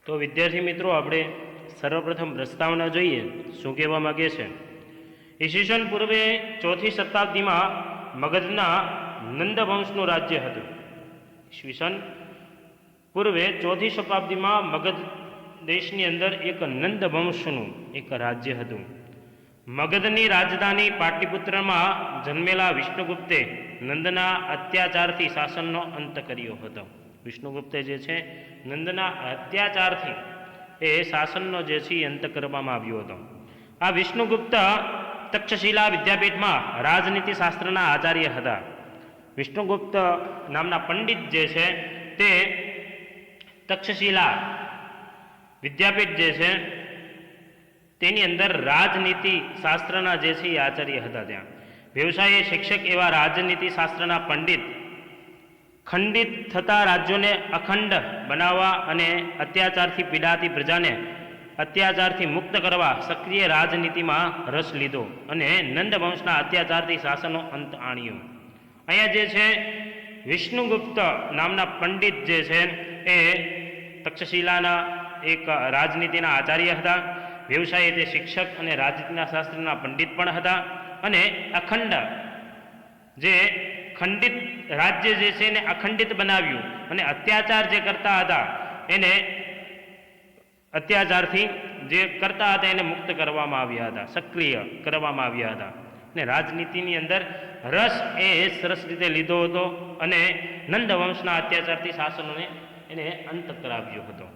તો વિદ્યાર્થી મિત્રો આપણે સર્વપ્રથમ પ્રસ્તાવના જોઈએ શું કહેવા માગે છે. ઈસવીસન પૂર્વે 4th શતાબ્દીમાં મગધના નંદવંશનું રાજ્ય હતું. ઈસવીસન પૂર્વે 4th શતાબ્દીમાં મગધ દેશની અંદર એક નંદવંશનું એક રાજ્ય હતું. મગધની રાજધાની પાટલીપુત્રમાં જન્મેલા વિષ્ણુગુપ્તે નંદના અત્યાચારથી શાસનનો અંત કર્યો હતો. વિષ્ણુગુપ્તે જે છે નંદના અત્યાચારથી એ શાસનનો જે છે અંત કરવામાં આવ્યો હતો. આ વિષ્ણુગુપ્ત તક્ષશિલા વિદ્યાપીઠમાં રાજનીતિ શાસ્ત્રના આચાર્ય હતા. વિષ્ણુગુપ્ત નામના પંડિત જે છે તે તક્ષશિલા વિદ્યાપીઠ જે છે તેની અંદર રાજનીતિ શાસ્ત્રના જે છે એ આચાર્ય હતા. ત્યાં વ્યવસાયે શિક્ષક એવા રાજનીતિ શાસ્ત્રના પંડિત ખંડિત થતા રાજ્યોને અખંડ બનાવવા અને અત્યાચારથી પીડાતી પ્રજાને અત્યાચારથી મુક્ત કરવા સક્રિય રાજનીતિમાં રસ લીધો અને નંદવંશના અત્યાચારથી શાસનનો અંત આણ્યો. અહીંયા જે છે વિષ્ણુગુપ્ત નામના પંડિત જે છે એ તક્ષશિલાના એક રાજનીતિના આચાર્ય હતા. વ્યવસાયે તે શિક્ષક અને રાજનીતિના શાસ્ત્રના પંડિત પણ હતા અને અખંડ જે ખંડિત રાજ્ય જે છે એને અખંડિત બનાવ્યું અને અત્યાચાર જે કરતા હતા એને અત્યાચારથી જે કરતા હતા એને મુક્ત કરવામાં આવ્યા હતા, સક્રિય કરવામાં આવ્યા હતા અને રાજનીતિની અંદર રસ એ સરસ રીતે લીધો હતો અને નંદવંશના અત્યાચારથી શાસનોને એને અંત કરાવ્યો હતો.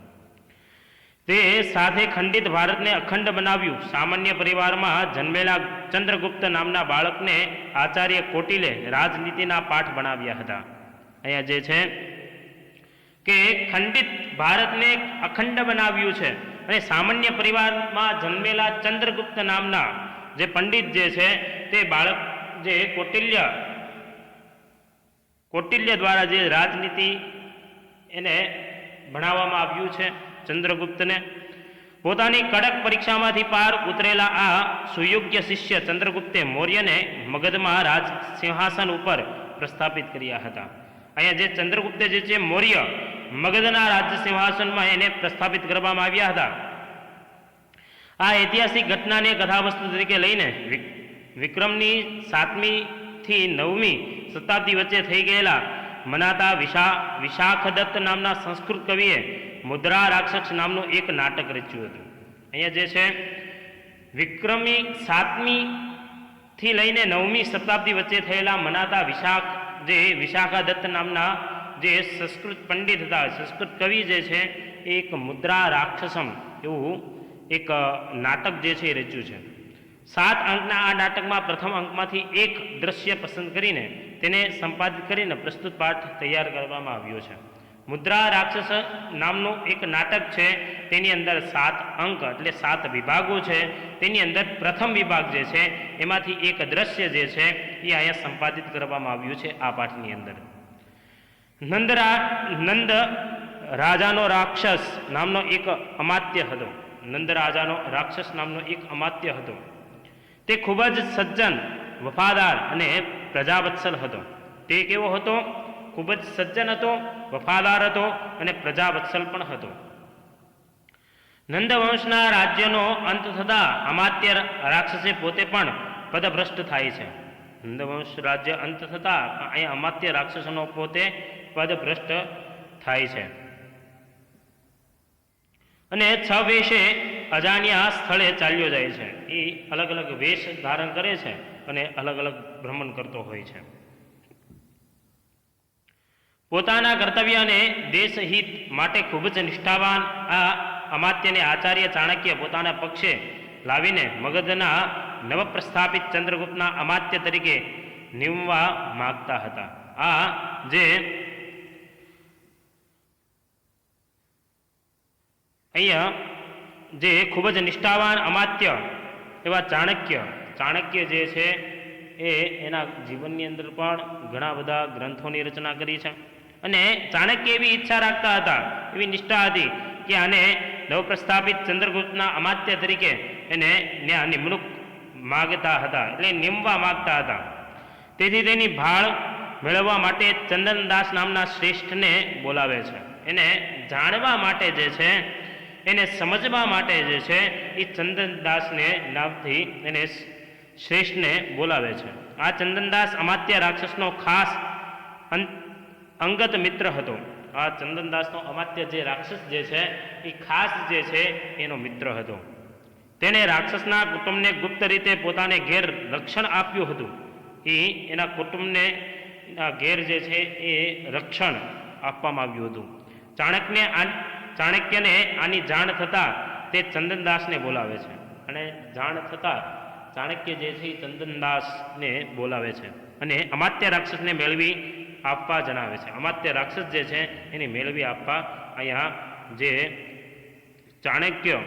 તે સાથે ખંડિત ભારતને અખંડ બનાવ્યું. સામાન્ય પરિવારમાં જન્મેલા ચંદ્રગુપ્ત નામના બાળકને આચાર્ય કોટિલે રાજનીતિના પાઠ ભણાવ્યા હતા. અહીંયા જે છે કે ખંડિત ભારતને અખંડ બનાવ્યું છે અને સામાન્ય પરિવારમાં જન્મેલા ચંદ્રગુપ્ત નામના જે પંડિત જે છે તે બાળક જે કૌટિલ્ય દ્વારા જે રાજનીતિ એને ભણાવવામાં આવ્યું છે. ચંદ્રગુપ્તને પોતાની કડક પરીક્ષામાંથી પાર ઉતરેલા આ સુયોગ્ય શિષ્ય ચંદ્રગુપ્તે મૌર્યને મગધમાં રાજ સિંહાસન ઉપર પ્રસ્થાપિત કર્યા હતા. અહીંયા જે ચંદ્રગુપ્તે જે છે મૌર્ય મગધના રાજ્ય સિંહાસનમાં એને પ્રસ્થાપિત કરવામાં આવ્યા હતા. આ ઐતિહાસિક ઘટનાને કથાવસ્તુ તરીકે લઈને વિક્રમની 7મી થી 9મી શતાબ્દી વચ્ચે થઈ ગયેલા મનાતા વિશાખદત્ત નામના સંસ્કૃત કવિએ મુદ્રા રાક્ષસ નામનું એક નાટક રચ્યું હતું. અહીંયા જે છે વિક્રમી 7મી થી લઈને 9મી શતાબ્દી વચ્ચે થયેલા મનાતા વિશાખાદત્ત નામના જે સંસ્કૃત પંડિત હતા, સંસ્કૃત કવિ જે છે એક મુદ્રા રાક્ષસમ એવું એક નાટક જે છે એ રચ્યું છે. 7 અંકના આ નાટકમાં પ્રથમ અંકમાંથી એક દ્રશ્ય પસંદ કરીને તેને સંપાદિત કરીને પ્રસ્તુત પાઠ તૈયાર કરવામાં આવ્યો છે. મુદ્રા રાક્ષસ નામનું એક નાટક છે તેની અંદર 7 અંક એટલે 7 વિભાગો છે. તેની અંદર પ્રથમ વિભાગ જે છે એમાંથી એક દ્રશ્ય જે છે એ અહીંયા સંપાદિત કરવામાં આવ્યું છે આ પાઠની અંદર. નંદ રાજાનો રાક્ષસ નામનો એક અમાત્ય હતો. નંદ રાજાનો રાક્ષસ નામનો એક અમાત્ય હતો. તે ખૂબ જ સજ્જન, વફાદાર અને પ્રજાવત્સલ હતો. તે કેવો હતો? ખૂબ જ સજ્જન હતો, વફાદાર હતો અને પ્રજાવત્સલ પણ હતો. નંદવંશના રાજ્યનો અંત થતાં અમાત્ય રાક્ષસે પોતે પણ પદભ્રષ્ટ થાય છે. નંદવંશ રાજ્ય અંત થતાં અહીંયા અમાત્ય રાક્ષસનો પોતે પદભ્રષ્ટ થાય છે અને 6 વેશે અજાણ્યા સ્થળે ચાલ્યો જાય છે. એ અલગ અલગ વેશ ધારણ કરે છે અને અલગ અલગ ભ્રમણ કરતો હોય છે. પોતાના કર્તવ્ય અને દેશહિત માટે ખૂબ જ નિષ્ઠાવાન આ અમાત્યને આચાર્ય ચાણક્ય પોતાના પક્ષે લાવીને મગધના નવપ્રસ્થાપિત ચંદ્રગુપ્તના અમાત્ય તરીકે નિમવા માગતા હતા. આ જે અહીંયા જે ખૂબ જ નિષ્ઠાવાન અમાત્ય એવા ચાણક્ય જે છે એ એના જીવનની અંદર પણ ઘણા બધા ગ્રંથોની રચના કરી છે અને ચાણક્ય એવી ઈચ્છા રાખતા હતા, એવી નિષ્ઠા હતી કે આને નવપ્રસ્થાપિત ચંદ્રગુપ્તના અમાત્ય તરીકે એને નિમણૂક માગતા હતા, એટલે નિમવા માગતા હતા. તેથી તેની ભાળ મેળવવા માટે ચંદનદાસ નામના શ્રેષ્ઠને બોલાવે છે. એને જાણવા માટે જે છે એને સમજવા માટે જે છે એ ચંદનદાસને નામથી એને શ્રેષ્ઠને બોલાવે છે. આ ચંદનદાસ અમાત્ય રાક્ષસનો ખાસ અંગત મિત્ર હતો. આ ચંદનદાસનો અમાત્ય જે રાક્ષસ જે છે એ ખાસ જે છે એનો મિત્ર હતો. તેણે રાક્ષસના કુટુંબને ગુપ્ત રીતે પોતાને ઘેર રક્ષણ આપ્યું હતું. એ એના કુટુંબને ઘેર જે છે એ રક્ષણ આપવામાં આવ્યું હતું. ચાણક્યને આની જાણ થતાં તે ચંદનદાસને બોલાવે છે અને જાણ થતાં ચાણક્ય જે છે એ ચંદનદાસને બોલાવે છે અને અમાત્ય રાક્ષસને મેળવી આપવા જણાવે છે. અમાત્ય રાક્ષસ જે છે એને મેળવી આપવા અહીંયા જે ચાણક્ય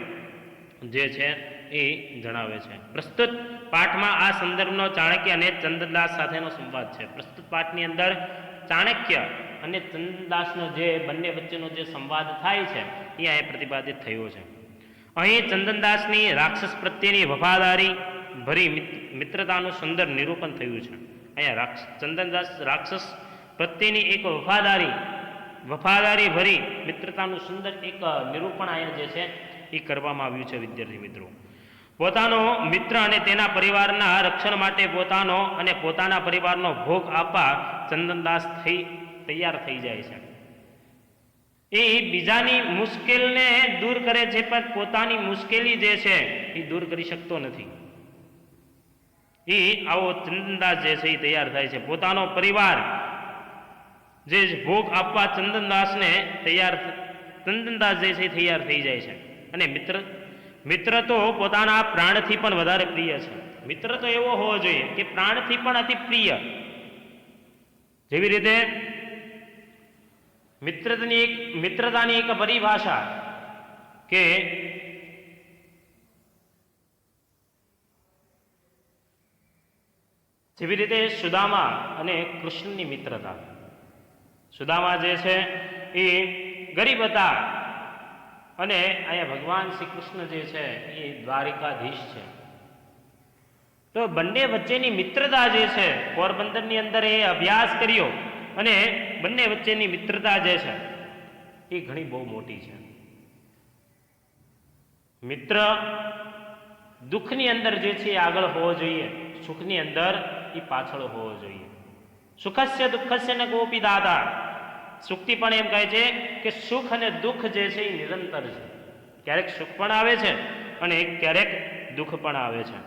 જે છે એ જણાવે છે. પ્રસ્તુત પાઠમાં આ સંદર્ભનો ચાણક્ય અને ચંદનદાસ સાથેનો સંવાદ છે. પ્રસ્તુત પાઠની અંદર ચાણક્ય અને ચંદનદાસનો જે બંને વચ્ચેનો જે સંવાદ થાય છે એ અહીંયા પ્રતિપાદિત થયો છે. અહીં ચંદનદાસની રાક્ષસ પ્રત્યેની વફાદારી ભરી મિત્રતાનું સુંદર નિરૂપણ થયું છે. અહીંયા ચંદનદાસ રાક્ષસ પ્રત્યેની એક વફાદારી ભરી મિત્રતાનું સુંદર એક નિરૂપણ અહીંયા જે છે એ કરવામાં આવ્યું છે. વિદ્યાર્થી મિત્રો, પોતાનો મિત્ર અને તેના પરિવારના રક્ષણ માટે પોતાનો અને પોતાના પરિવારનો ભોગ આપવા ચંદનદાસ તૈયાર થઈ જાય છે. એ બીજાની મુશ્કેલને દૂર કરે છે પણ પોતાની મુશ્કેલી જે છે એ દૂર કરી શકતો નથી. એ આવો ચંદનદાસ જે છે એ તૈયાર થાય છે. પોતાનો પરિવાર જે ભોગ આપવા ચંદનદાસ જે છે તૈયાર થઈ જાય છે. અને મિત્ર તો પોતાના પ્રાણથી પણ વધારે પ્રિય છે. મિત્ર તો એવો હોવો જોઈએ કે પ્રાણથી પણ અતિ પ્રિય. જેવી રીતે મિત્રતાની એક પરિભાષા કે જેવી રીતે સુદામા અને કૃષ્ણની મિત્રતા. સુદામા જે છે એ ગરીબ હતા અને અહીંયા ભગવાન શ્રી કૃષ્ણ જે છે એ દ્વારિકાધીશ છે. તો બંને વચ્ચેની મિત્રતા જે છે પોરબંદરની અંદર એ અભ્યાસ કર્યો અને બંને વચ્ચેની મિત્રતા જે છે એ ઘણી બહુ મોટી છે. મિત્ર દુઃખની અંદર જે છે એ આગળ હોવો જોઈએ, સુખની અંદર એ પાછળ હોવો જોઈએ. સુખસ્ય દુઃખસ્ય ન કોપી દાતા. સુક્તિ પણ એમ કહે છે કે સુખ અને દુઃખ જે છે એ નિરંતર છે. ક્યારેક સુખ પણ આવે છે અને ક્યારેક દુઃખ પણ આવે છે.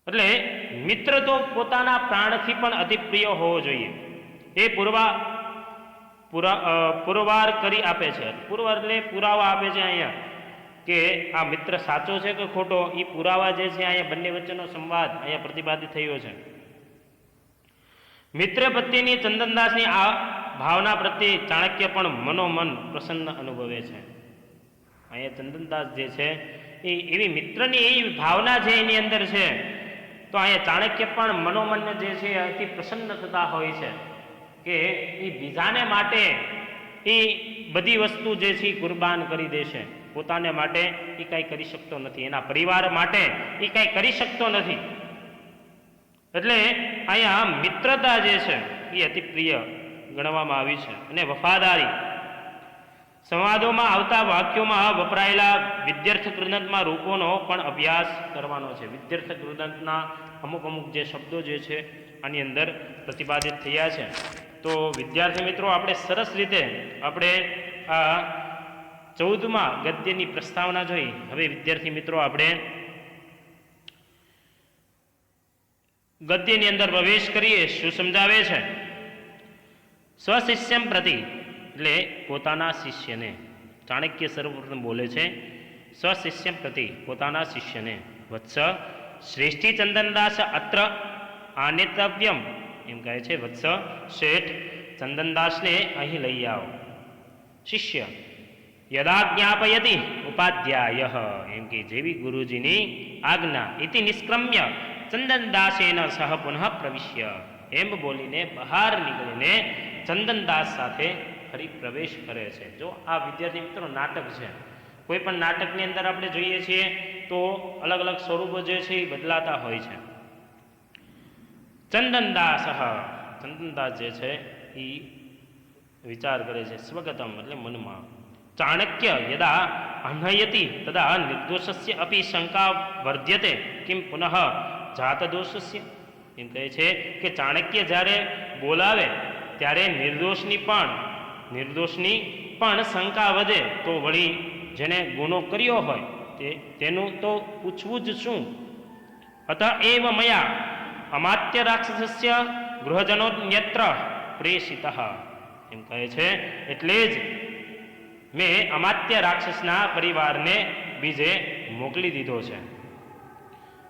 એટલે મિત્ર તો પોતાના પ્રાણથી પણ અતિ પ્રિય હોવો જોઈએ. એ પુરવાર કરી આપે છે. પુરવાર એટલે પુરાવા આપે છે અહીંયા કે આ મિત્ર સાચો છે કે ખોટો. એ પુરાવા જે છે અહીંયા બંને વચ્ચેનો સંવાદ અહીંયા પ્રતિપાદિત થયો છે. મિત્ર પ્રત્યેની ચંદનદાસની આ ભાવના પ્રત્યે ચાણક્ય પણ મનોમન પ્રસન્ન અનુભવે છે. અહીંયા ચંદનદાસ જે છે એ એવી મિત્રની એવી ભાવના છે એની અંદર છે. તો અહીંયા ચાણક્ય પણ મનોમન જે છે અતિ પ્રસન્ન થતા હોય છે કે એ બીજાને માટે એ બધી વસ્તુ જે છે એ કુરબાન કરી દેશે. પોતાને માટે એ કાંઈ કરી શકતો નથી, એના પરિવાર માટે એ કાંઈ કરી શકતો નથી. એટલે અહીંયા મિત્રતા જે છે એ અતિ પ્રિય ગણવામાં આવી છે. અને વફાદારી સંવાદોમાં આવતા વાક્યોમાં વપરાયેલા વિદ્યાર્થ કૃદંતમાં રૂપોનો પણ અભ્યાસ કરવાનો છે. વિદ્યાર્થ કૃદંતના અમુક જે શબ્દો જે છે આની અંદર પ્રતિપાદિત થયા છે. તો વિદ્યાર્થી મિત્રો, આપણે સરસ રીતે આપણે આ 14મા ગદ્યની પ્રસ્તાવના જોઈ. હવે વિદ્યાર્થી મિત્રો આપણે ગદ્યની અંદર પ્રવેશ કરીએ. શું સમજાવે છે? સ્વશિષ્યમ પ્રતિ એટલે પોતાના શિષ્યને. ચાણક્ય સર્વપ્રથમ બોલે છે સ્વશિષ્યમ પ્રતિ, પોતાના શિષ્યને. વત્સ શ્રેષ્ઠી ચંદનદાસ અત્ર આનેતવ્યમ એમ કહે છે. વત્સ શેઠ ચંદનદાસને અહીં લઈ આવો. શિષ્ય યદા જ્ઞાપયતિ ઉપાધ્યાય એમ કે જેવી ગુરુજીની આજ્ઞા ઇતિ નિષ્ક્રમ્ય ચંદનદાસેન સહ પુનઃ પ્રવિશ્ય એમ બોલીને બહાર નીકળીને ચંદનદાસ સાથે ફરી પ્રવેશ કરે છે. જો આ વિદ્યાર્થી મિત્રો નાટક છે. કોઈ પણ નાટકની અંદર આપણે જોઈએ છીએ તો અલગ અલગ સ્વરૂપો જે છે એ બદલાતા હોય છે. ચંદનદાસ જે છે એ વિચાર કરે છે સ્વગતમ એટલે મનમાં. ચાણક્ય યદા અહ્નયતિ તદા નિર્દોષસ્ય અપી શંકા વર્ધ્યતે કિમ પુનઃ જાતદોષસ્ય. એમ કહે છે કે ચાણક્ય જ્યારે બોલાવે ત્યારે નિર્દોષની પણ શંકા વધે, તો વળી જેને ગુનો કર્યો હોય તેનું તો પૂછવું જ શું. અત એવ મયા અમાત્ય રાક્ષસસ્ય ગૃહજનોન્યત્ર પ્રેષિતઃ. એમ કહે છે એટલે જ મેં અમાત્ય રાક્ષસના પરિવારને બીજે મોકલી દીધો છે.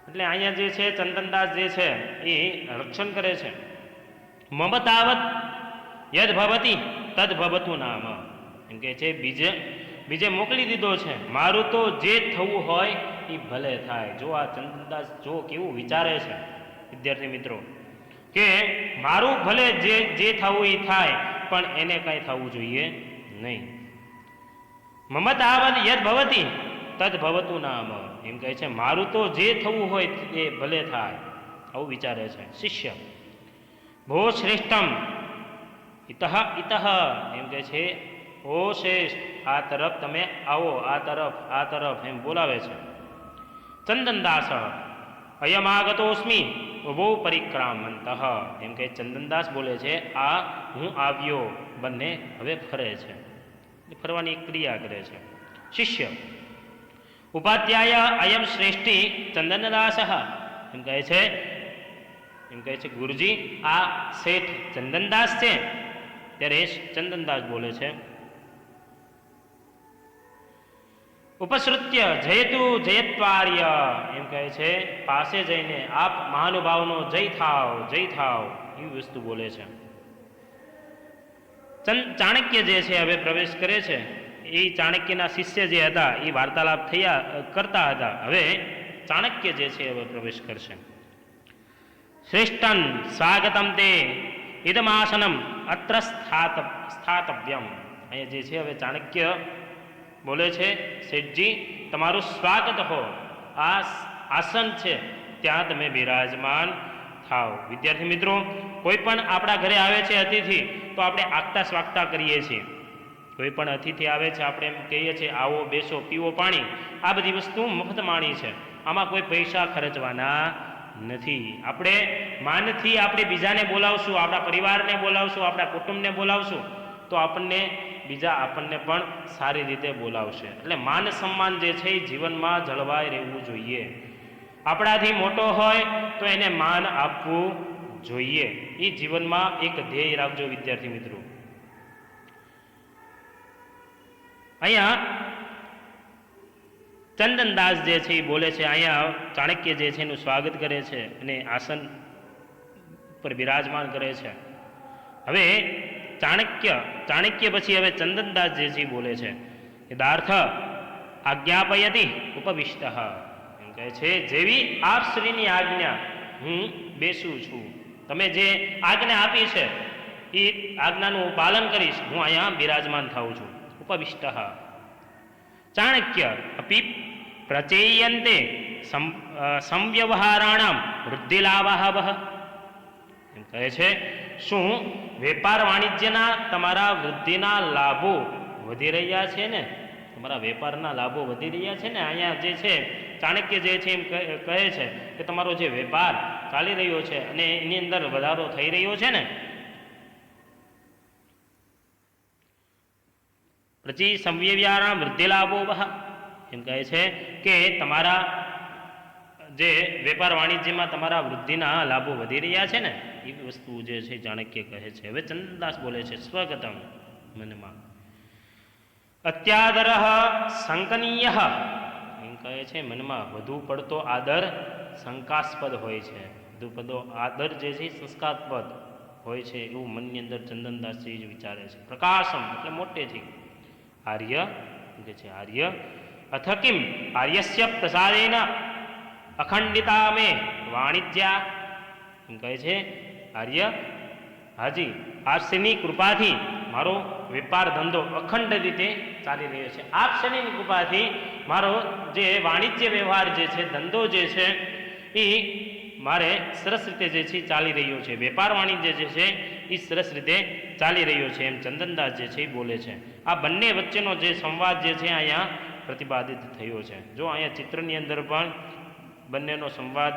એટલે અહીંયા જે છે ચંદનદાસ જે છે એ રક્ષણ કરે છે. મમ તાવત યદ ભવતી તદ ભવતું નામ. એમ કહે છે બીજે મોકલી દીધો છે, મારું તો જે થવું હોય એ ભલે થાય. જો આ ચંદનદાસ જો કેવું વિચારે છે વિદ્યાર્થી મિત્રો, કે મારું ભલે જે થવું એ થાય, પણ એને કાંઈ થવું જોઈએ નહીં. મમ તાવત યદ ભવતી તદ ભવતું નામ. એમ કહે છે મારું તો જે થવું હોય એ ભલે થાય, આવું વિચારે છે. શિષ્ય ભો શ્રેષ્ઠમ ઇતઃ એમ કહે છે ઓ શ્રેષ્ઠ આ તરફ તમે આવો, આ તરફ એમ બોલાવે છે. ચંદનદાસ અયમાગતોસ્મી ઉભો પરિક્રામંત. એમ કે ચંદનદાસ બોલે છે આ હું આવ્યો, બંને હવે ફરે છે, ફરવાની ક્રિયા કરે છે. શિષ્ય ઉપાધ્યાય અયમ શ્રેષ્ઠી ચંદનદાસ. એમ કહે છે ગુરુજી આ શેઠ ચંદનદાસ છે. ત્યારે ચંદનદાસ બોલે છે ઉપસૃત્ય જયતુ જયત્વાર્ય. એમ કહે છે પાસે જઈને આપ મહાનુભાવનો જય થાવ એવી વસ્તુ બોલે છે. ચાણક્ય જે છે હવે પ્રવેશ કરે છે. એ ચાણક્યના શિષ્ય જે હતા એ વાર્તાલાપ કરતા હતા. હવે ચાણક્ય જે છે હવે પ્રવેશ કરશે. શ્રેષ્ઠન સ્વાગતમ તે ઇદમાસનમ અત્ર સ્થાતવ્યમ. અહીંયા જે છે હવે ચાણક્ય બોલે છે શેઠજી તમારું સ્વાગત હો, આ આસન છે ત્યાં તમે બિરાજમાન થાવ. વિદ્યાર્થી મિત્રો કોઈ પણ આપણા ઘરે આવે છે અતિથિ તો આપણે આગતા સ્વાગતા કરીએ છીએ. કોઈ પણ અતિથિ આવે છે આપણે એમ કહીએ છીએ આવો બેસો પીવો પાણી. આ બધી વસ્તુ મફત માણી છે, આમાં કોઈ પૈસા ખર્ચવાના નથી. આપણે માનથી આપણે બીજાને બોલાવશું, આપણા પરિવારને બોલાવશું, આપણા કુટુંબને બોલાવશું તો બીજા આપણને પણ સારી રીતે બોલાવશે. એટલે માન સન્માન જે છે એ જીવનમાં જળવાઈ રહેવું જોઈએ. આપણાથી મોટો હોય તો એને માન આપવું જોઈએ. એ જીવનમાં એક ધ્યેય રાખજો વિદ્યાર્થી મિત્રો. અહીંયા ચંદનદાસ જે છે એ બોલે છે, અહીંયા ચાણક્ય જે છે એનું સ્વાગત કરે છે અને આસન પર બિરાજમાન કરે છે. હવે ચાણક્ય પછી હવે ચંદનદાસ જે છે બોલે છે યદાર્થ આજ્ઞાપયતિ ઉપવિષ્ટ. એમ કહે છે જેવી આપ શ્રીની આજ્ઞા હું બેસું છું. તમે જે આજ્ઞા આપી છે એ આજ્ઞાનું પાલન કરીશ, હું અહીંયા બિરાજમાન થાઉં છું. ઉપવિષ્ટ. ચાણક્ય અપી પ્રચેયન્તે સંવ્યવહારાણામ વૃદ્ધિલાભ. એમ કહે છે શું વેપાર વાણિજ્યના તમારા વૃદ્ધિના લાભો વધી રહ્યા છે ને? તમારા વેપારના લાભો વધી રહ્યા છે ને? અહીંયા જે છે ચાણક્ય જે છે એમ કહે છે કે તમારો જે વેપાર ચાલી રહ્યો છે અને એની અંદર વધારો થઈ રહ્યો છે ને? પછી સંવ્યવહારના વૃદ્ધિલાભો. એમ કહે છે કે તમારા જે વેપાર વાણિજ્યમાં તમારા વૃદ્ધિના લાભો વધી રહ્યા છે ને, એ વસ્તુ જે છે ચાણક્ય કહે છે. હવે ચંદનદાસ બોલે છે સ્વગતમ મનમાં અત્યાદર શંકનીય. એમ કહે છે મનમાં વધુ પડતો આદર શંકાસ્પદ હોય છે. વધુ પડતો આદર જે છે સંસ્કારપદ હોય છે એવું મનની અંદર ચંદનદાસજી જ વિચારે છે. પ્રકાશમ એટલે મોટેથી આર્ય કે છે આર્ય અથ કિમ આર્યસ્ય પ્રસાદેન અખંડિતા મે વાણિજ્યા. એમ કહે છે આર્ય હાજી આપશ્રીની કૃપાથી મારો વેપાર ધંધો અખંડ રીતે ચાલી રહ્યો છે. આપશ્રીની કૃપાથી મારો જે વાણિજ્ય વ્યવહાર જે છે, ધંધો જે છે એ મારે સરસ રીતે જે છે ચાલી રહ્યો છે. વેપાર વાણિજ્ય જે છે એ સરસ રીતે ચાલી રહ્યો છે એમ ચંદનદાસ જે છે એ બોલે છે. આ બંને વચ્ચેનો જે સંવાદ જે છે અહીંયા પ્રતિપાદિત થયો છે. જો અહીંયા ચિત્રની અંદર પણ બંનેનો સંવાદ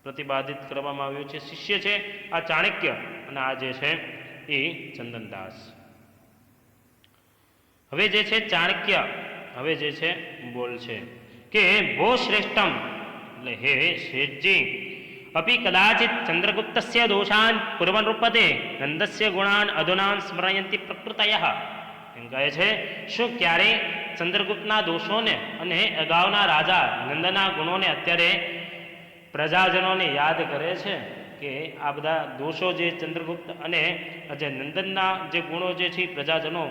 પ્રતિપાદિત કરવામાં આવ્યો છે. શિષ્ય છે આ ચાણક્ય અને આ જે છે એ ચંદનદાસ. હવે જે છે ચાણક્ય હવે જે છે બોલ છે કે ભો શ્રેષ્ઠમ એટલે હે શેઠજી અપી કદાચિત ચંદ્રગુપ્તસ્ય દોષાન પૂર્વરૂપતે નંદસ્ય ગુણાન અધુનાન સ્મરયંતી પ્રકૃતયઃ. એમ કહે છે શું ક્યારેય ચંદ્રગુપ્તના દોષોને અને અગાઉના રાજા નંદના ગુણોને અત્યારે પ્રજાજનોને યાદ કરે છે કે આ બધા દોષો જે ચંદ્રગુપ્ત અને જે નંદનના જે ગુણો જે છે પ્રજાજનો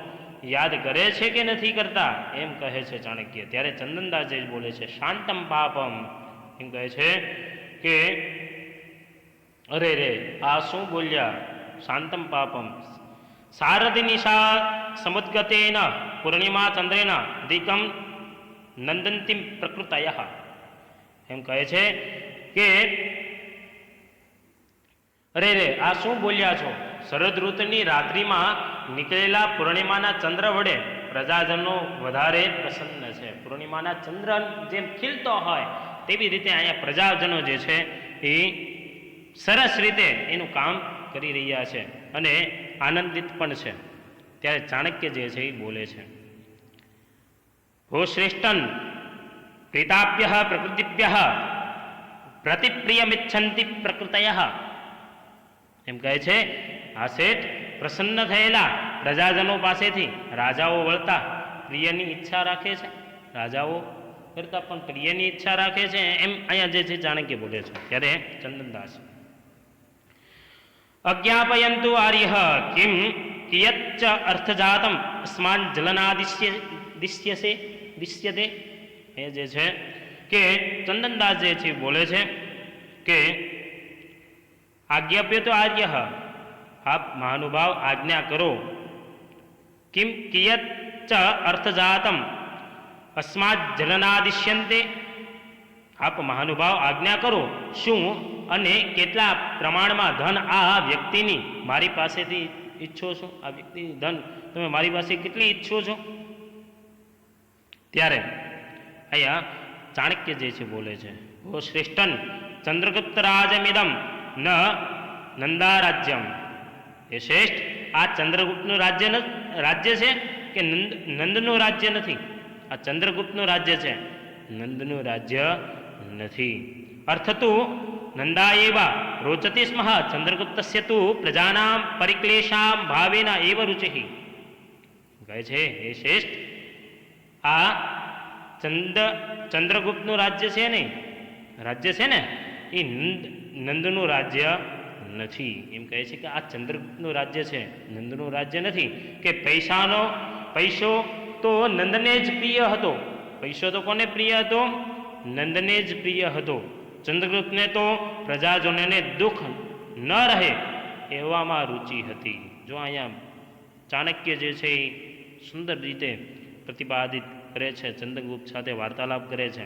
યાદ કરે છે કે નથી કરતા, એમ કહે છે ચાણક્ય. ત્યારે ચંદનદાસ જે બોલે છે શાંતમ પાપમ, એમ કહે છે કે અરે રે આ શું બોલ્યા, શાંતમ પાપમ સારથિ નિશા સમુદ્ગતેન પૂર્ણિમા ચંદ્રેન દીકમ નંદંતિમ પ્રકૃતયઃ. એમ કહે છે કે અરે રે આ શું બોલ્યા છો, શરદ ઋતુની રાત્રિમાં નીકળેલા પૂર્ણિમાના ચંદ્ર વડે પ્રજાજનો વધારે પ્રસન્ન છે. પૂર્ણિમાના ચંદ્ર જેમ ખીલતો હોય તેવી રીતે અહીંયા પ્રજાજનો જે છે એ સરસ રીતે એનું કામ કરી રહ્યા છે અને આનંદિત પણ છે. ત્યારે ચાણક્ય જે છે એ બોલે છે ભો શ્રેષ્ઠન પ્રીતાપ્ય પ્રકૃતિભ્ય પ્રતિપ્રિયમિચ્છન્તિ પ્રકૃતયઃ. એમ કહે છે આ શેઠ પ્રસન્ન થયેલા પ્રજાજનો પાસેથી રાજાઓ વળતા પ્રિયની ઈચ્છા રાખે છે, રાજાઓ કરતા પણ પ્રિયની ઈચ્છા રાખે છે, એમ અહીંયા જે છે ચાણક્ય બોલે છે. ત્યારે ચંદનદાસ અજ્ઞાપયંતુ આર્ય કિમ કિયચ્ચ અર્થજાતમ અસ્માન જલનાદિશ્યતે. એ જે છે કે ચંદનદાસ જે છે બોલે છે કે આજ્ઞાપ્ય તો આર્ય આપ મહાનુભાવ આજ્ઞા કરો. કિમ કિયચ્ચ અર્થજાતમ અસ્માત જલનાદિશ્યંતે. આપ મહાનુભાવ આજ્ઞા કરો શું અને કેટલા પ્રમાણમાં ધન આ વ્યક્તિની મારી પાસેથી ઈચ્છો છો, આ વ્યક્તિની ધન તમે મારી પાસે કેટલી ઈચ્છો છો. ત્યારે અહીંયા ચાણક્ય જે છે બોલે છે ઓ શ્રેષ્ઠન ચંદ્રગુપ્ત રાજમિદમ ન નંદારાજ્યમ. એ શ્રેષ્ઠ આ ચંદ્રગુપ્તનું રાજ્ય છે કે નંદનું રાજ્ય નથી. આ ચંદ્રગુપ્તનું રાજ્ય છે, નંદનું રાજ્ય નથી. અર્થ તો નંદા એવ રોચતે સ્મ ચંદ્રગુપ્તસ્ય તુ પ્રજાનામ પરિક્લેશામ ભાવેન એવ રુચિ. કહે છે હે શ્રેષ્ઠ આ ચંદ્રગુપ્તનું રાજ્ય છે ને એ નંદનું રાજ્ય નથી. એમ કહે છે કે આ ચંદ્રગુપ્તનું રાજ્ય છે, નંદનું રાજ્ય નથી. કે પૈસો તો નંદને જ પ્રિય હતો. પૈસો તો કોને પ્રિય હતો, નંદને જ પ્રિય હતો. ચંદ્રગુપ્તને તો પ્રજાજનોને દુઃખ ન રહે એવામાં રુચિ હતી. જો અહીંયા ચાણક્ય જે છે એ સુંદર રીતે પ્રતિપાદિત કરે છે, ચંદ્રગુપ્ત સાથે વાર્તાલાપ કરે છે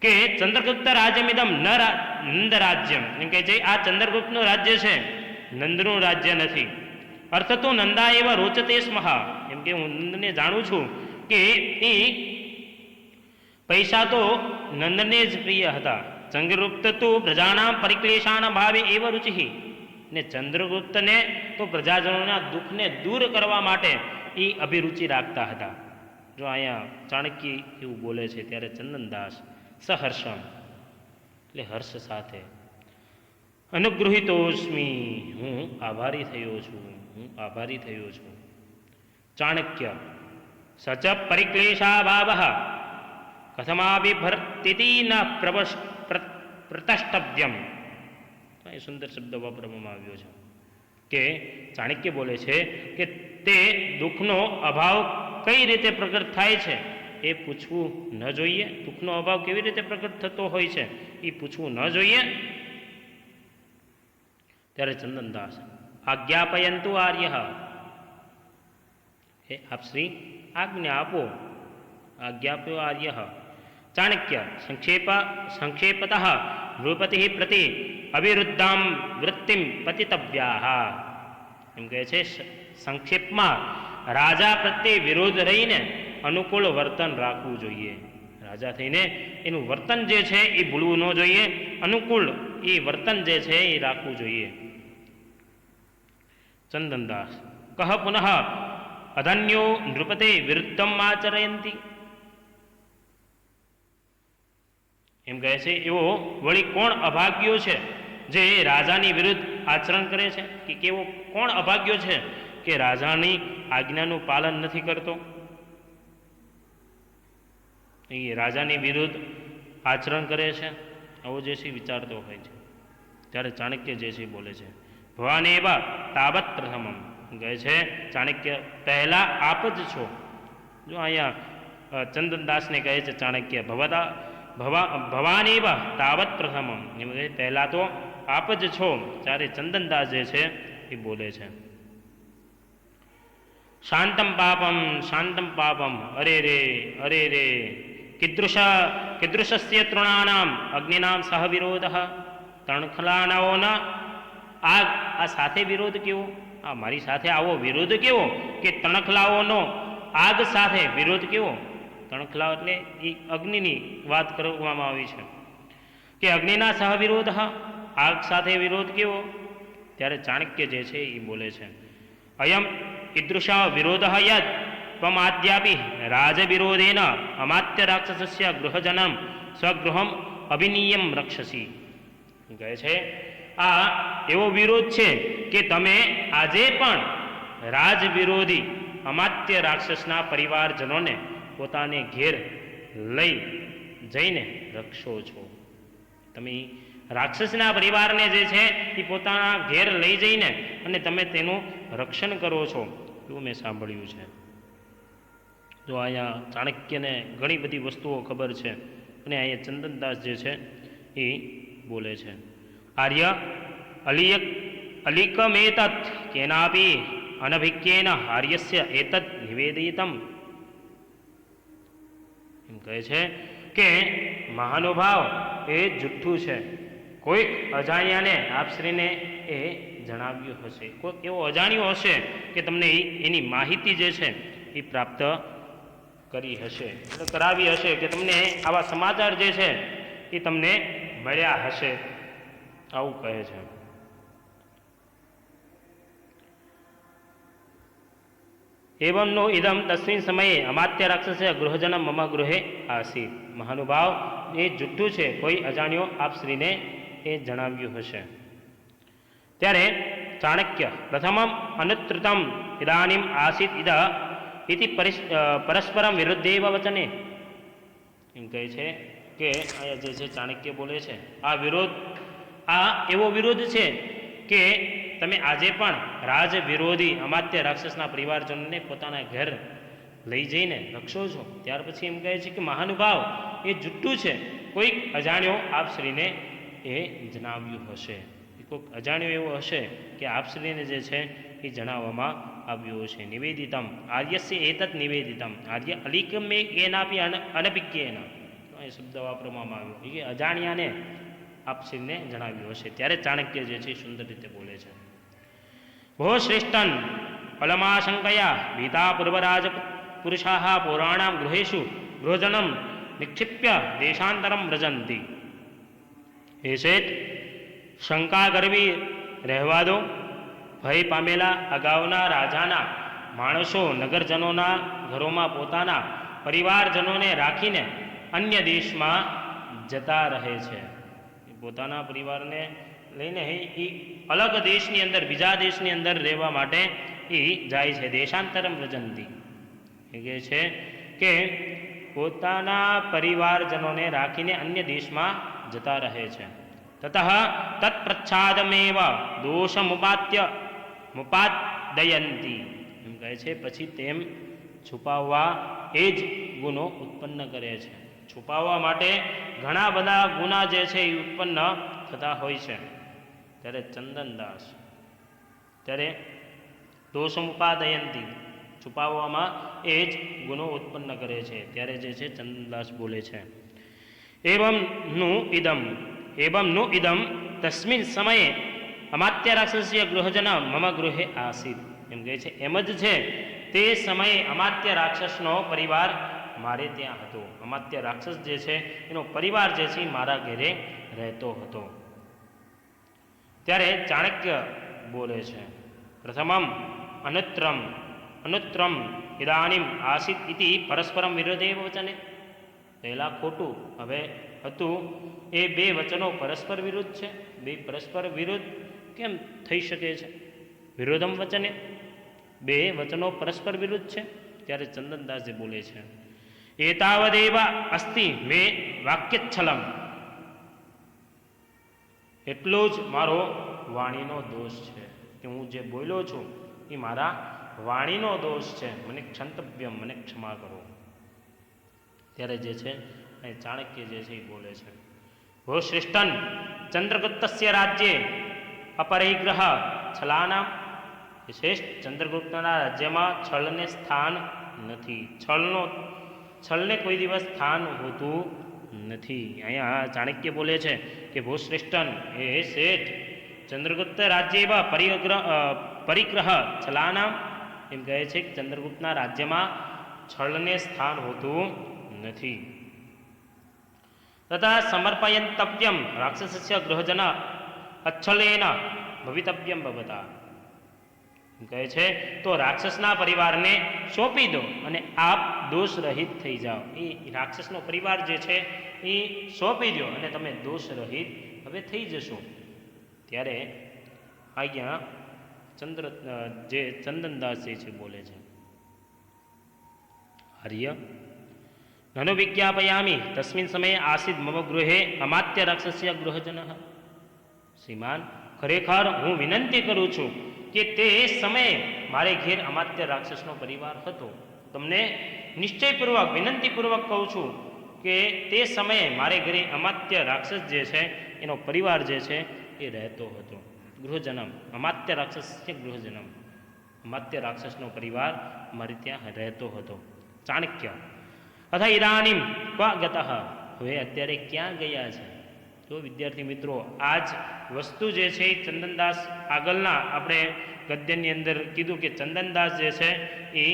કે ચંદ્રગુપ્ત રાજ્યમિદમ નંદ રાજ્યમ. એમ કહે છે આ ચંદ્રગુપ્તનું રાજ્ય છે, નંદનું રાજ્ય નથી. અર્થ તો નંદા એવા રોચતે સ્મ. એમ કે હું નંદને જાણું છું કે એ પૈસા તો નંદને જ પ્રિય હતા. ચંદ્રગુપ્ત તો પ્રજાના પરિક્લેશાના ભાવે એવ રુચિ. ને ચંદ્રગુપ્તને તો પ્રજાજનોના દુઃખને દૂર કરવા માટે એ અભિરુચિ રાખતા હતા. જો અહીંયા ચાણક્ય એવું બોલે છે ત્યારે ચંદનદાસ સહર્ષમ એટલે હર્ષ સાથે અનુગૃહિતોસ્મી હું આભારી થયો છું. ચાણક્ય સચ પરિક્લેશા ભાવ કથમાભિભર્તિતિ ન પ્રતષ્ટવ્યમ. એ સુંદર શબ્દ વાપરવામાં આવ્યો છે કે ચાણક્ય બોલે છે કે તે દુઃખનો અભાવ કઈ રીતે પ્રગટ થાય છે એ પૂછવું ન જોઈએ. દુઃખનો અભાવ કેવી રીતે પ્રગટ થતો હોય છે એ પૂછવું ન જોઈએ. ત્યારે ચંદનદાસ આજ્ઞાપયંતુ આર્ય. હે આપ શ્રી આજ્ઞા આપો. આજ્ઞાપ્યો આર્ય. ચાણક્ય સંક્ષેપત નૃપતિ પ્રતિ અવિરુદ્ધામ વૃત્તિમ પતિતવ્યા. એમ કહે છે સંક્ષેપમાં રાજા પ્રત્યે વિરોધ રહીને અનુકૂળ વર્તન રાખવું જોઈએ. રાજા થઈને એનું વર્તન જે છે એ ભૂલવું ન જોઈએ, અનુકૂળ એ વર્તન જે છે એ રાખવું જોઈએ. ચંદનદાસ કહ પુનઃ અધન્યો નૃપતે વિરુદ્ધમ આચરયંતી. એમ કહે છે એવો વળી કોણ અભાગ્યો છે જે રાજાની વિરુદ્ધ આચરણ કરે છે, કે કેવો કોણ અભાગ્યો છે કે રાજાની આજ્ઞાનું પાલન નથી કરતો. એ રાજાની વિરુદ્ધ આચરણ કરે છે, આવો જે છે વિચારતો હોય છે. ત્યારે ચાણક્ય જે છે બોલે છે ભવાનેવ તાવત પ્રથમમ. કહે છે ચાણક્ય પહેલા આપ જ છો. જો અહીંયા ચંદનદાસને કહે છે ચાણક્ય ભવાનેવ તાવત પ્રથમમ, એમ કહે પહેલા તો આપ જ છો. ત્યારે ચંદનદાસ જે છે એ બોલે છે શાંતમ પાપમ અરે રે કીદૃશસ્ય તૃણાનામ અગ્નિનામ સહ વિરોધ. તણખલાનાઓના આ સાથે વિરોધ કેવો, આ મારી સાથે આવો વિરોધ કેવો, કે તણખલાઓનો આગ સાથે વિરોધ કેવો. તણખલા એટલે એ અગ્નિની વાત કરવામાં આવી છે કે અગ્નિના સહ વિરોધ, આગ સાથે વિરોધ કેવો. ત્યારે ચાણક્ય જે છે એ બોલે છે અયમ ઈદૃશ વિરોધ યદ ત્વમાદ્યાપી રાજવિરોધેન અમાત્ય રાક્ષસસ્ય ગૃહજનમ સ્વગૃહમ અભિનિયમ રક્ષસી. કહે છે આ એવો વિરોધ છે કે તમે આજે પણ રાજવિરોધી અમાત્ય રાક્ષસના પરિવારજનોને પોતાને ઘેર લઈ જઈને રક્ષો છો. તમે રાક્ષસના પરિવારને જે છે એ પોતાના ઘેર લઈ જઈને અને તમે તેનું રક્ષણ કરો છો, એવું મેં સાંભળ્યું છે. જો અહીંયા ચાણક્યને ઘણી બધી વસ્તુઓ ખબર છે અને અહીંયા ચંદનદાસ જે છે એ બોલે છે આર્ય અલિકમેતત કેનાપી અનભિક્યેન આર્યસ્ય એતદ નિવેદિતમ. એમ કહે છે કે મહાનુભાવ એ જુઠ્ઠું છે. કોઈક અજાણ્યાને આપશ્રીને એ જણાવ્યું હશે, કોઈક એવો અજાણ્યો હશે કે તમને એની માહિતી જે છે એ પ્રાપ્ત કરી હશે, એટલે કરાવી હશે, કે તમને આવા સમાચાર જે છે એ તમને મળ્યા હશે, આવું કહે છે. એવં નો ઇદમ તસ્મિન સમયે અમાત્ય રાક્ષસે ગૃહજન મમ ગૃહે આસીત. મહાનુભાવ એ જુઠ્ઠું છે, કોઈ અજાણ્યો આપ શ્રીને એ જણાવ્યું હશે. ત્યારે ચાણક્ય પ્રથમમ અનુત્તમ ઇદાનીમ આસીત ઇતિ પરસ્પરમ વિરુદ્ધેવ વચને. એમ કહે છે કે અહીંયા જે છે ચાણક્ય બોલે છે આ વિરોધ, આ એવો વિરોધ છે કે તમે આજે પણ રાજ વિરોધી અમાત્ય રાક્ષસના પરિવારજનોને પોતાના ઘર લઈ જઈને રક્ષો છો. ત્યાર પછી એમ કહે છે કે મહાનુભાવ એ જુઠ્ઠું છે, કોઈક અજાણ્યો આપશ્રીને એ જણાવ્યું હશે, કોઈક અજાણ્યો એવો હશે કે આપશ્રીને જે છે એ જણાવવામાં આવ્યું છે. નિવેદિતમ આર્યસ્ય એતત નિવેદિતમ આર્ય અલિકમે એનાપી અનભિજ્ઞેન, એ શબ્દ વાપરવામાં આવ્યો કે અજાણ્યાને આપશ્રીને જણાવ્યું હશે. ત્યારે ચાણક્ય જે છે સુંદર રીતે બોલે છે ભો શ્રેષ્ઠન ફલમાશંકયા ભીતા પૂર્વરાજ પુરુષાઃ પૌરાણામ ગૃહેષુ ગૃહજનમ નિક્ષિપ્ય દેશાંતરમ વ્રજંતી. હે શેઠ, શંકા કરવી રહેવા દો. ભય પામેલા અગાઉના રાજાના માણસો નગરજનોના ઘરોમાં પોતાના પરિવારજનોને રાખીને અન્ય દેશમાં જતા રહે છે. પોતાના પરિવારને લઈને એ અલગ દેશની અંદર, બીજા દેશની અંદર રહેવા માટે એ જાય છે. દેશાંતરમ વ્રજંતી એ કહે છે કે પોતાના પરિવારજનોને રાખીને અન્ય દેશમાં જતા રહે છે. તતઃ તત્પ્રચ્છાદમેવ દોષમુપાદયંતી. એમ કહે છે પછી તેમ છુપાવવા એ જ ગુનો ઉત્પન્ન કરે છે. છુપાવવા માટે ઘણા બધા ગુના જે છે એ ઉત્પન્ન થતા હોય છે. ત્યારે ચંદનદાસ ત્યારે દોષમુપાદયંતી છુપાવવામાં એ જ ગુનો ઉત્પન્ન કરે છે. ત્યારે જે છે ચંદનદાસ બોલે છે એવં નું ઇદમ તસ્મિન સમયે અમાત્ય રાક્ષસી ગૃહજન મમ ગૃહે આસીત. એમ કહે છે એમ જ છે તે સમયે અમાત્ય રાક્ષસનો પરિવાર મારે ત્યાં હતો. અમાત્ય રાક્ષસ જે છે એનો પરિવાર જે છે એ મારા ઘરે રહેતો હતો. ત્યારે ચાણક્ય બોલે છે, પ્રથમમ અનુત્તરમ અનુત્તરમ ઇદાનીમ આસિત ઇતિ પરસ્પરમ વિરોધેવ વચને. પહેલાં ખોટું, હવે હતું. એ બે વચનો પરસ્પર વિરુદ્ધ છે. બે પરસ્પર વિરુદ્ધ કેમ થઈ શકે છે? વિરોધમ વચને, બે વચનો પરસ્પર વિરુદ્ધ છે. ત્યારે ચંદનદાસજી બોલે છે, એતાવદેવ અસ્તિ મે વાક્યચ્છલમ. એટલો જ મારો વાણીનો દોષ છે કે હું જે બોલ્યો છું એ મારા વાણીનો દોષ છે. મને ક્ષંતવ્યમ, મને ક્ષમા કરો. ત્યારે જે છે એ ચાણક્ય જે છે એ બોલે છે, ભો શ્રેષ્ઠન ચંદ્રગુપ્તસ્ય રાજ્યે અપરિગ્રહ છલાનામ. શ્રેષ્ઠ ચંદ્રગુપ્તના રાજ્યમાં છળને સ્થાન નથી. છળને કોઈ દિવસ સ્થાન હોતું નથી. અહીંયા ચાણક્ય બોલે છે કે ભો શ્રેષ્ઠન, એ શેઠ ચંદ્રગુપ્ત રાજ્યમાં પરિગ્રહ છલાનામ. એમ કહે છે કે ચંદ્રગુપ્તના રાજ્યમાં છળને સ્થાન હોતું નથી. તથા સમર્પયંતવ્યમ રાક્ષસસ્ય ગૃહજન અચ્છલેન ભવિતવ્યમ ભવતા. કહે છે તો રાક્ષસના પરિવારને સોંપી દો અને આપ દોષ રહિત થઈ જાઓ. એ રાક્ષસનો પરિવાર જે છે એ સોંપી દો અને તમે દોષ રહિત હવે થઈ જશો. ત્યારે અહીંયા જે ચંદનદાસજી છે બોલે છે, આર્ય નનો વિજ્ઞાપયામી તસ્મિન સમયે આસિદ મમ ગૃહે અમાત્ય રાક્ષસ્ય ગૃહજન. શ્રીમાન, ખરેખર હું વિનંતી કરું છું કે તે સમયે મારે ઘેર અમાત્ય રાક્ષસનો પરિવાર હતો. તમને નિશ્ચયપૂર્વક વિનંતીપૂર્વક કહું છું કે તે સમયે મારે ઘરે અમાત્ય રાક્ષસ જે છે એનો પરિવાર જે છે એ રહેતો હતો. ગૃહજનમ, અમાત્ય રાક્ષસ છે ગૃહજનમ. અમાત્ય રાક્ષસનો પરિવાર મારે ત્યાં રહેતો હતો. ચાણક્ય અથ ઇદાનીમ ક્વ ગતઃ. હવે અત્યારે ક્યાં ગયા છે? તો વિદ્યાર્થી મિત્રો, આ જ વસ્તુ જે છે એ ચંદનદાસ આગળના આપણે ગદ્યની અંદર કીધું કે ચંદનદાસ જે છે એ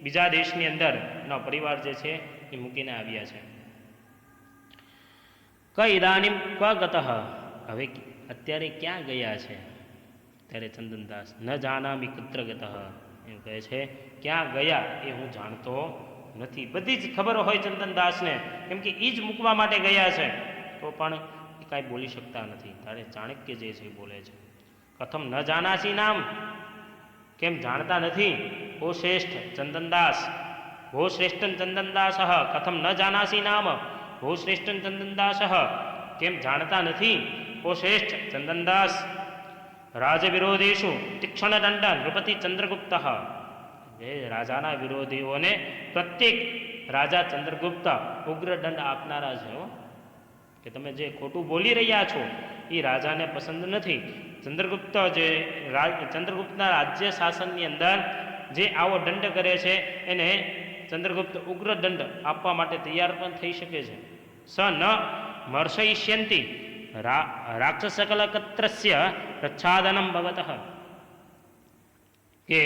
બીજા દેશની અંદર એનો પરિવાર જે છે એ મૂકીને આવ્યા છે. ક ઇદાનીમ ક્વ ગતઃ. હવે અત્યારે ક્યાં ગયા છે? ત્યારે ચંદનદાસ ન જાનામિ કુત્ર ગતઃ. એમ કહે છે ક્યાં ગયા એ હું જાણતો નથી. બધી જ ખબર હોય ચંદનદાસને, કેમ કે એ જ મૂકવા માટે ગયા છે, તો પણ એ કાંઈ બોલી શકતા નથી. ત્યારે ચાણક્ય જે છે એ બોલે છે, કથમ ન જાનાસી નામ. કેમ જાણતા નથી? ઓ શ્રેષ્ઠ ચંદનદાસ, ભો શ્રેષ્ઠ ચંદનદાસ કથમ ન જાનાસી નામ. ભો શ્રેષ્ઠ ચંદનદાસ, કેમ જાણતા નથી? ઓ શ્રેષ્ઠ ચંદનદાસ, રાજવિરોધીશુ તીક્ષ્ણ દંડ નૃપતિ ચંદ્રગુપ્ત. એ રાજાના વિરોધીઓને પ્રત્યેક રાજા ચંદ્રગુપ્ત ઉગ્ર દંડ આપનારા છે. કે તમે જે ખોટું બોલી રહ્યા છો એ રાજાને પસંદ નથી. ચંદ્રગુપ્તના રાજ્ય શાસનની અંદર જે આવો દંડ કરે છે એને ચંદ્રગુપ્ત ઉગ્ર દંડ આપવા માટે તૈયાર પણ થઈ શકે છે. સ ન મર્ષયિષ્યંતિ રાક્ષસકલકત્રસ્ય પ્રચ્છાદનમ ભવતઃ. કે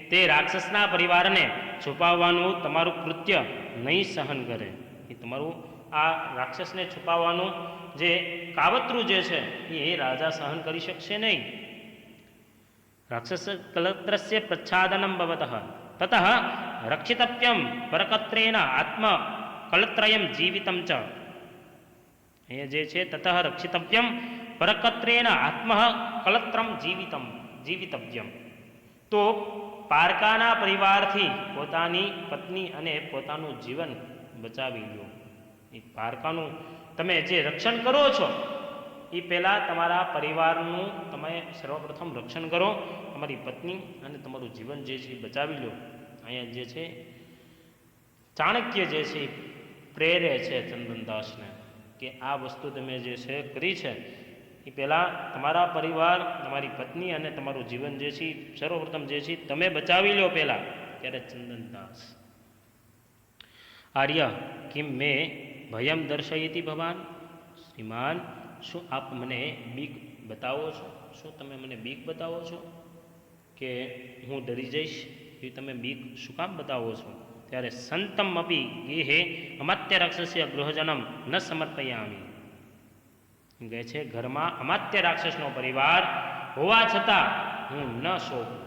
તે રાક્ષસના પરિવારને છુપાવવાનું તમારું કૃત્ય નહીં સહન કરે. એ તમારું આ રાક્ષસને છુપાવવાનું જે કાવતરું જે છે એ રાજા સહન કરી શકશે નહીં. રાક્ષસ કલત્રસ્ય પ્રચ્છાદનમ ભવતઃ તતઃ રક્ષિતવ્યમ પરકત્રેણ આત્મ કલત્રયમ જીવિતમ ચ. અહીંયા જે છે તતઃ રક્ષિતવ્યમ પરકત્રેણ આત્મ કલત્રમ જીવિતવ્યમ. તો પારકાના પરિવારથી પોતાની પત્ની અને પોતાનું જીવન બચાવી લો. એ પારકાનું તમે જે રક્ષણ કરો છો એ પહેલાં તમારા પરિવારનું તમે સર્વપ્રથમ રક્ષણ કરો. તમારી પત્ની અને તમારું જીવન જે છે એ બચાવી લો. અહીંયા જે છે ચાણક્ય જે છે એ પ્રેરે છે ચંદનદાસને કે આ વસ્તુ તમે જે છે કરી છે એ પહેલાં તમારા પરિવાર, તમારી પત્ની અને તમારું જીવન જે છે સર્વપ્રથમ જે છે તમે બચાવી લો પહેલાં. ત્યારે ચંદનદાસ, આર્ય કિમ મેં ભયમ દર્શયતિ ભવાન. શ્રીમાન, શું આપ મને બીક બતાવો છો? શું તમે મને બીક બતાવો છો કે હું ડરી જઈશ? એ તમે બીક શું કામ બતાવો છો? ત્યારે સંતમ અપી ગેહે અમાત્ય રાક્ષસ્ય ગૃહજનમ ન સમર્પયામી. એમ કહે છે ઘરમાં અમાત્ય રાક્ષસનો પરિવાર હોવા છતાં હું ન સોંપું.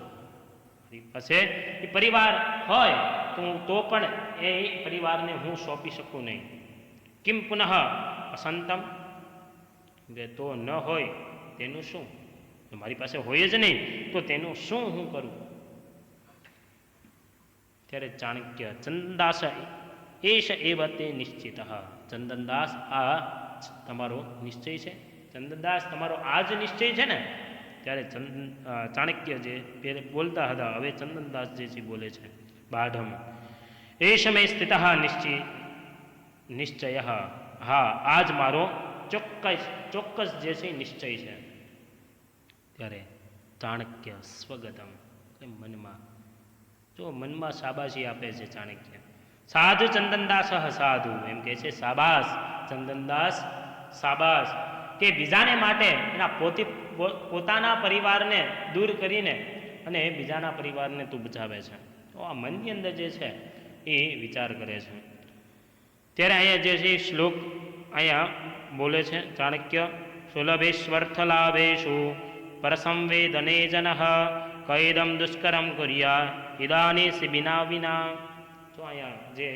પછી એ પરિવાર હોય તો પણ એ પરિવારને હું સોંપી શકું નહીં. કિમ પુનઃ અસંતમ, તો ન હોય તેનું શું? મારી પાસે હોય જ નહીં તો તેનું શું હું કરું? ત્યારે ચાણક્ય ચંદનદાસ એશ એવ તે નિશ્ચિત. ચંદનદાસ આ તમારો નિશ્ચય છે, ચંદનદાસ તમારો આ જ નિશ્ચય છે ને? ત્યારે ચાણક્ય જે બોલતા હતા હવે ચંદનદાસ જે છે બોલે છે બાઢમ એશ મે સ્થિત નિશ્ચય. હા આ જ મારો ચોક્કસ જે છે નિશ્ચય છે. ત્યારે ચાણક્ય સ્વગતમ મનમાં, જો મનમાં શાબાશી આપે છે ચાણક્ય. સાધુ ચંદનદાસ સાધુ, એમ કહે છે શાબાશ ચંદનદાસ શાબાશ, કે બીજાને માટે એના પોતાના પરિવારને દૂર કરીને અને બીજાના પરિવારને તું બચાવે છે. તો આ મનની અંદર જે છે એ વિચાર કરે છે. ત્યારે અહીંયા જે છે શ્લોક અહીંયા બોલે છે ચાણક્ય સુલભેશ્વર્થ લાભેશુ પરસંવેદને જન કૈદમ દુષ્કરમ કર્યા ઇદાની સિબિના વિના. તો અહીંયા જે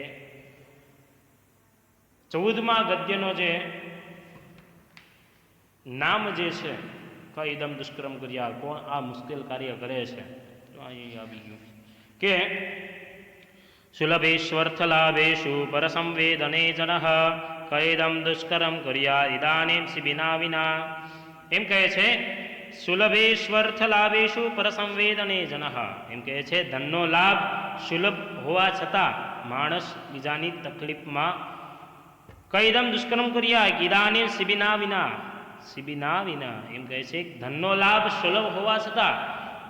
14મા ગદ્યનો જે નામ જે છે કૈદમ દુષ્કર્મ કર્યા, કોણ આ મુશ્કેલ કાર્ય કરે છે? તો અહીં આવી ગયું કે સુલભેશ્વર્થ લાભેશુ પરસંવેદને જન કૈદમ દુષ્કરમ કર્યા ઇદાનીમ સિબિના વિના. એમ કહે છે સુલભેશ્વર્થ લાભેશુ પરસંવેદને જન, એમ કહે છે ધનનો લાભ સુલભ હોવા છતાં માણસ બીજાની તકલીફમાં કૈદમ દુષ્કર્મ કર્યા ઇદાનીમ સિબિના વિના. સિબિના વિના એમ કહે છે ધનનો લાભ સુલભ હોવા છતાં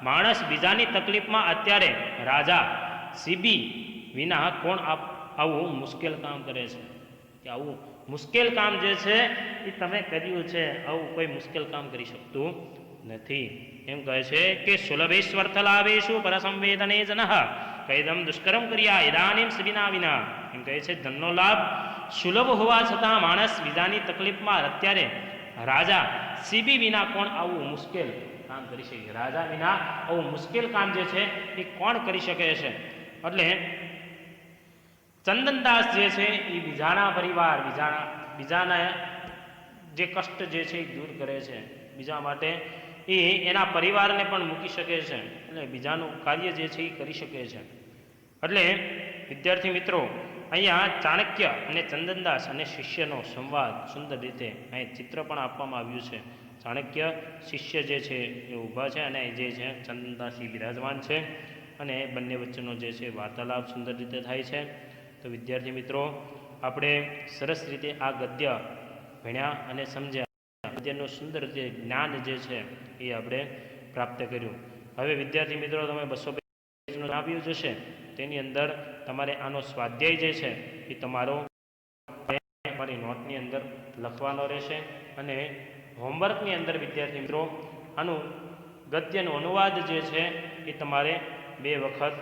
માણસ બીજાની તકલીફમાં અત્યારે રાજા સિબી વિના કોણ આવું મુશ્કેલ કામ કરે છે? કે આવું મુશ્કેલ કામ જે છે એ તમે કર્યું છે, આવું કોઈ મુશ્કેલ કામ કરી શકતું નથી. એમ કહે છે કે સુલભેશ્વર્થ લાભેશુ પરસંવેદને જન કૈદમ દુષ્કર્મ કર્યા ઇદાનીમ સિબિના વિના. એમ કહે છે ધનનો લાભ સુલભ હોવા છતાં માણસ બીજાની તકલીફમાં અત્યારે રાજા સીબી વિના કોણ આવું મુશ્કેલ કામ કરી શકે? રાજા વિના આવું મુશ્કેલ કામ જે છે એ કોણ કરી શકે છે? એટલે ચંદનદાસ જે છે એ બીજાના પરિવાર બીજાના જે કષ્ટ જે છે એ દૂર કરે છે. બીજા માટે એ એના પરિવારને પણ મૂકી શકે છે, એટલે બીજાનું કાર્ય જે છે એ કરી શકે છે. એટલે વિદ્યાર્થી મિત્રો અહીંયા ચાણક્ય અને ચંદનદાસ અને શિષ્યનો સંવાદ સુંદર રીતે અહીં ચિત્ર પણ આપવામાં આવ્યું છે. ચાણક્ય શિષ્ય જે છે એ ઊભા છે અને જે છે ચંદનદાસ એ બિરાજમાન છે અને બંને વચ્ચેનો જે છે વાર્તાલાપ સુંદર રીતે થાય છે. તો વિદ્યાર્થી મિત્રો આપણે સરસ રીતે આ ગદ્ય ભણ્યા અને સમજ્યા, ગદ્યનું સુંર જે જ્ઞાન જે છે એ આપણે પ્રાપ્ત કર્યું. હવે વિદ્યાર્થી મિત્રો તમે 200 પેજનું આવ્યું જશે, તેની અંદર તમારે આનો સ્વાધ્યાય જે છે એ તમારી નોટની અંદર લખવાનો રહેશે અને હોમવર્કની અંદર વિદ્યાર્થી મિત્રો આનું ગદ્યનો અનુવાદ જે છે એ તમારે 2 વખત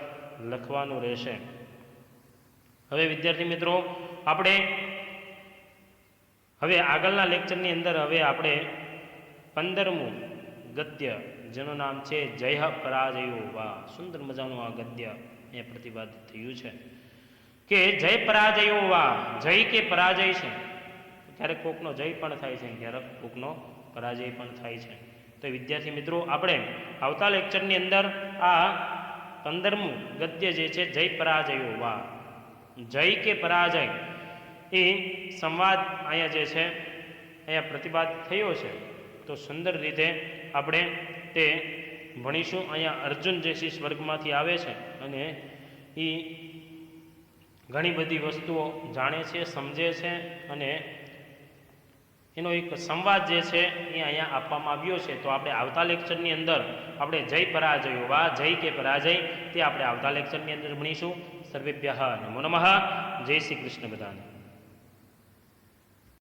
લખવાનું રહેશે. હવે વિદ્યાર્થી મિત્રો આપણે હવે આગળના લેક્ચરની અંદર હવે આપણે 15મું ગદ્ય જેનું નામ છે જય પરાજયો વા. સુંદર મજાનું આ ગદ્ય એ પ્રતિપાદિત થયું છે કે જય પરાજયો વા, જય કે પરાજય છે. ક્યારેક કોકનો જય પણ થાય છે, ક્યારેક કોકનો પરાજય પણ થાય છે. તો વિદ્યાર્થી મિત્રો આપણે આવતા લેક્ચરની અંદર આ 15મું ગદ્ય જે છે જય પરાજયો વા, જય કે પરાજય એ સંવાદ અહીંયા જે છે અહીંયા પ્રતિપાદિત થયો છે. તો સુંદર રીતે આપણે તે ભણીશું. અહીંયા અર્જુન જે છે સ્વર્ગમાંથી આવે છે અને એ ઘણી બધી વસ્તુઓ જાણે છે, સમજે છે અને એનો એક સંવાદ જે છે એ અહીંયા આપવામાં આવ્યો છે. તો આપણે આવતા લેક્ચરની અંદર આપણે જય પરાજયો વા, જય કે પરાજય તે આપણે આવતા લેક્ચરની અંદર ભણીશું. સર્વેભ્યઃ નમો નમઃ. જય શ્રી કૃષ્ણ બધાને.